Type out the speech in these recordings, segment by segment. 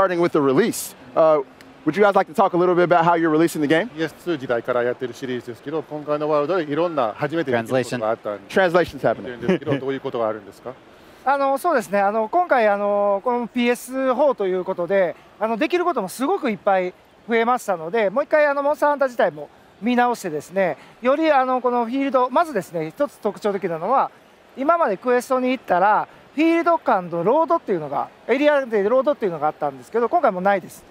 starting with the release. Would you guys like to talk a little bit about how you're releasing the game? PS2 時代からやってるシリーズですけど、今回のワールドでいろんな初めてのことがあったんで、Translation's happening. ですけどどういうことがあるんですか？そうですね。今回この PS4 ということで、できることもすごくいっぱい増えましたので、もう一回モンスターハンター自体も見直してですね、よりこのフィールド、まずですね、一つ特徴的なのは、今までクエストに行ったらフィールド間のロードっていうのがエリアでロードっていうのがあったんですけど、今回もないです。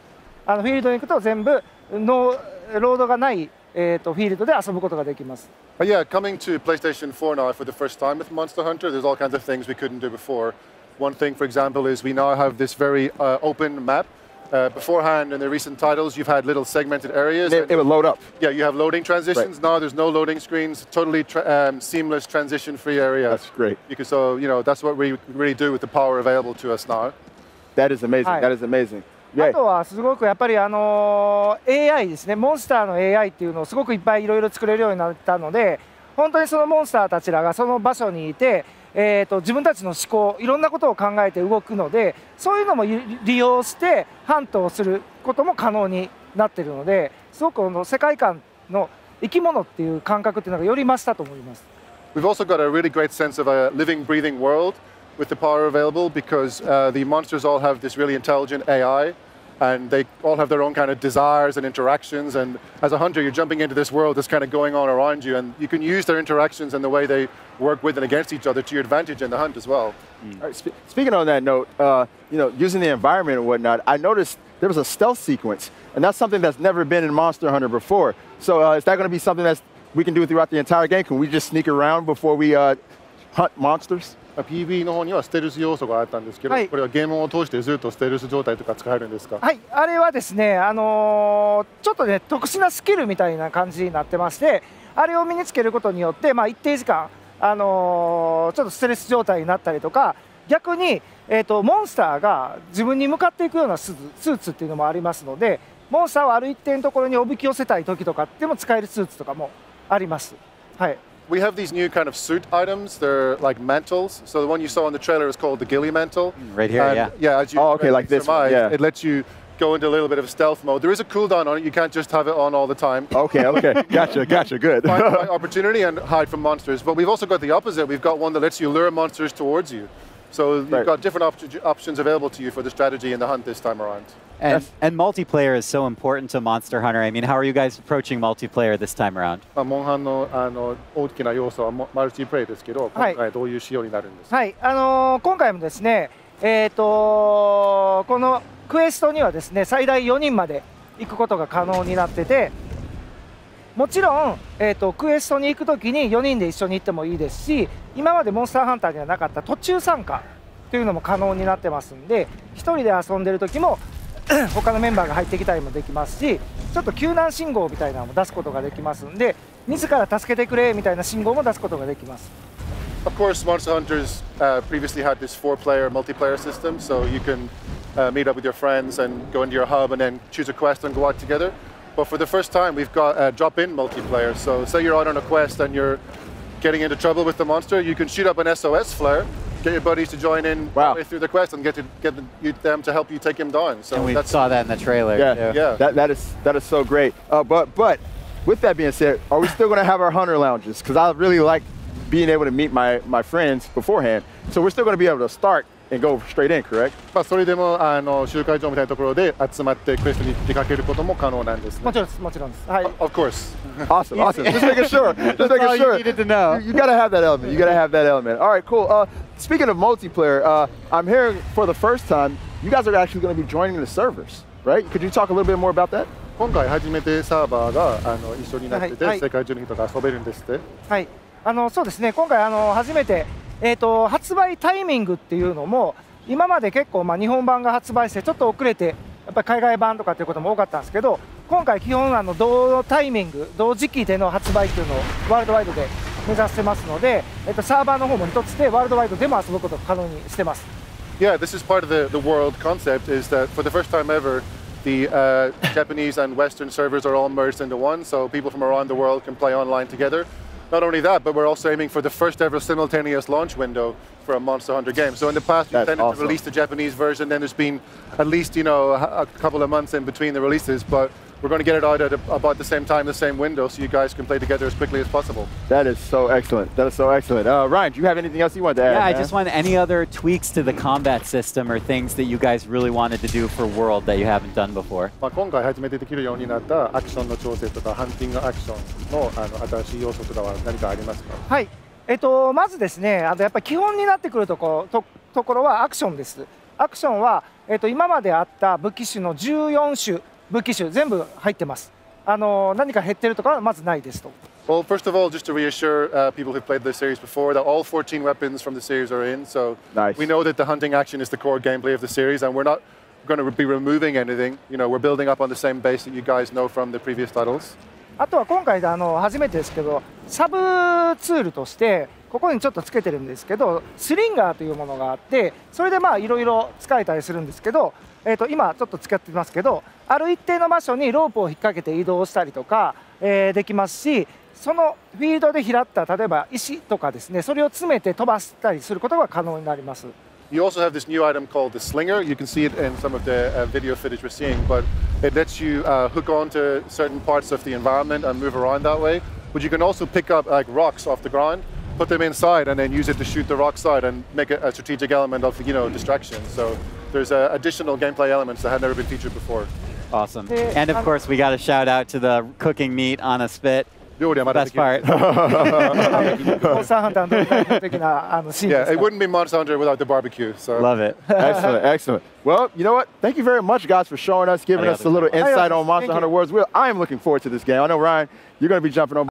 フィールドに行くと全部のロードがない、フィールドで遊ぶことができます。Yeah, coming to PlayStation 4 now for the first time with Monster Hunter, there's all kinds of things we couldn't do before. One thing, for example, is we now have this very open map. Beforehand, in the recent titles, you've had little segmented areas. It would load up. Yeah, you have loading transitions. Right. Now there's no loading screens. Totally seamless transition-free area. That's great. Because so that's what we really do with the power available to us now. That is amazing. That is amazing. あとはすごくやっぱりAI ですね、モンスターの AI っていうのをすごくいっぱいいろいろ作れるようになったので、本当にそのモンスターたちらがその場所にいて、自分たちの思考、いろんなことを考えて動くので、そういうのも利用してハントをすることも可能になっているので、すごく世界観の生き物っていう感覚っていうのがより増したと思います。We've also got a really great sense of a living, breathing world with the power available because the monsters all have this really intelligent AI and they all have their own kind of desires and interactions, and as a hunter you're jumping into this world that's kind of going on around you, and you can use their interactions and the way they work with and against each other to your advantage in the hunt as well. All right, speaking on that note, using the environment and whatnot, I noticed there was a stealth sequence, and that's something that's never been in Monster Hunter before. So is that going to be something that we can do throughout the entire game? Can we just sneak around before we hunt monsters? PB の方にはステルス要素があったんですけど、これはゲームを通してずっとステルス状態とか使えるんですか？はい、あれはですね、ちょっとね特殊なスキルみたいな感じになってまして、あれを身につけることによって、一定時間ちょっとステルス状態になったりとか、逆にモンスターが自分に向かっていくようなスーツっていうのもありますので、モンスターをある一定のところにおびき寄せたい時とかでも使えるスーツとかもあります。はい。We have these new kind of suit items. They're like mantles. So the one you saw in the trailer is called the ghillie mantle. Right here, and, yeah. As you like this one, yeah. It lets you go into a little bit of stealth mode. There is a cooldown on it. You can't just have it on all the time. Okay, gotcha, good. Find opportunity and hide from monsters. But we've also got the opposite. We've got one that lets you lure monsters towards you. So you've got different options available to you for the strategy in the hunt this time around. And multiplayer is so important to Monster Hunter. I mean, how are you guys approaching multiplayer this time around? モンハンの大きな要素はマルチプレイですけど、今回どういう仕様になるんですか？はい、今回もですね、このクエストにはですね、最大4人まで行くことが可能になってて、もちろん、クエストに行くときに4人で一緒に行ってもいいですし、今までモンスターハンターにはなかった途中参加というのも可能になってますんで、1人で遊んでる時も他のメンバーが入ってきたりもできますし、ちょっと救難信号みたいなのも出すことができますんで、自ら助けてくれみたいな信号も出すことができます。Of course, Monster Hunters previously had this 4-player multiplayer system, so you can meet up with your friends and go into your hub and then choose a quest and go out together. But for the first time, we've got drop-in multiplayer. So say you're out on a quest and you're getting into trouble with the monster, you can shoot up an SOS flare, get your buddies to join in through the quest and get them to help you take him down. So and we saw that in the trailer. Yeah. That is so great. But with that being said, are we still going to have our hunter lounges? Because I really like being able to meet my friends beforehand. So we're still going to be able to start and go straight in, correct? それでも集会場みたいなところで集まってクエストに出かけることも可能なんですね。もちろんです、もちろんです。はい。Of course. Awesome. Just making sure. Just making sure. You needed to know. You gotta have that element. You gotta have that element. All right, cool. Speaking of multiplayer, I'm hearing for the first time you guys are actually going to be joining the servers, right? Could you talk a little bit more about that? 今回初めてサーバーが一緒になってて、世界中の人が遊べるんですって。はい。そうですね。今回初めて発売タイミングっていうのも今まで結構日本版が発売してちょっと遅れてやっぱり海外版とかっていうことも多かったんですけど、今回基本同タイミング同時期での発売っていうのをワールドワイドで目指してますので、サーバーの方も一つでワールドワイドでも遊ぶことを可能にしてます。Yeah, this is part of the world concept is that for the first time ever, the Japanese and Western servers are all merged into one, so people from around the world can play online together. Not only that, but we're also aiming for the first ever simultaneous launch window for a Monster Hunter game. So in the past, we tended to release the Japanese version, then there's been at least, a couple of months in between the releases, but we're going to get it out at about the same time, the same window, so you guys can play together as quickly as possible. That is so excellent. That is so excellent. Ryan, do you have anything else you want to add? Yeah, I man? just want any other tweaks to the combat system or things that you guys really wanted to do for World that you haven't done before. 今回初めてできるようになったアクションの調整とか、ハンティングアクションの新しい要素とかは何かありますか？はい、まずですね、やっぱり基本になってくるところはアクションです。アクションは、今まであった武器種の14種武器種全部入ってます。何か減ってるとかはまずないですと。Well, first of all, just to reassure people who've played the series before that all 14 weapons from the series are in. So we know that the hunting action is the core gameplay of the series, and we're not going to be removing anything. We're building up on the same base that you guys know from the previous titles. あとは今回初めてですけど、サブツールとしてここにちょっとつけてるんですけど、スリンガーというものがあって、それでいろいろ使えたりするんですけど、今ちょっと使ってますけど、ある一定の場所にロープを引っ掛けて移動したりとか、できますし、そのフィールドで拾った例えば石とかですね、それを詰めて飛ばしたりすることが可能になります。You also have this new item called the Slinger. You can see it in some of the video footage we're seeing, but it lets you hook onto certain parts of the environment and move around that way. But you can also pick up like rocks off the ground, put them inside, and then use it to shoot the rocks out and make it a strategic element of distraction. So there's additional gameplay elements that had never been featured before. Awesome. And of course, we got to shout out to the cooking meat on a spit. Best part. Yeah, it wouldn't be Monster Hunter without the barbecue. So. Love it. Excellent, excellent. Well, you know what? Thank you very much, guys, for showing us, giving us a little insight on Monster Hunter World's Will. I am looking forward to this game. I know, Ryan, you're going to be jumping on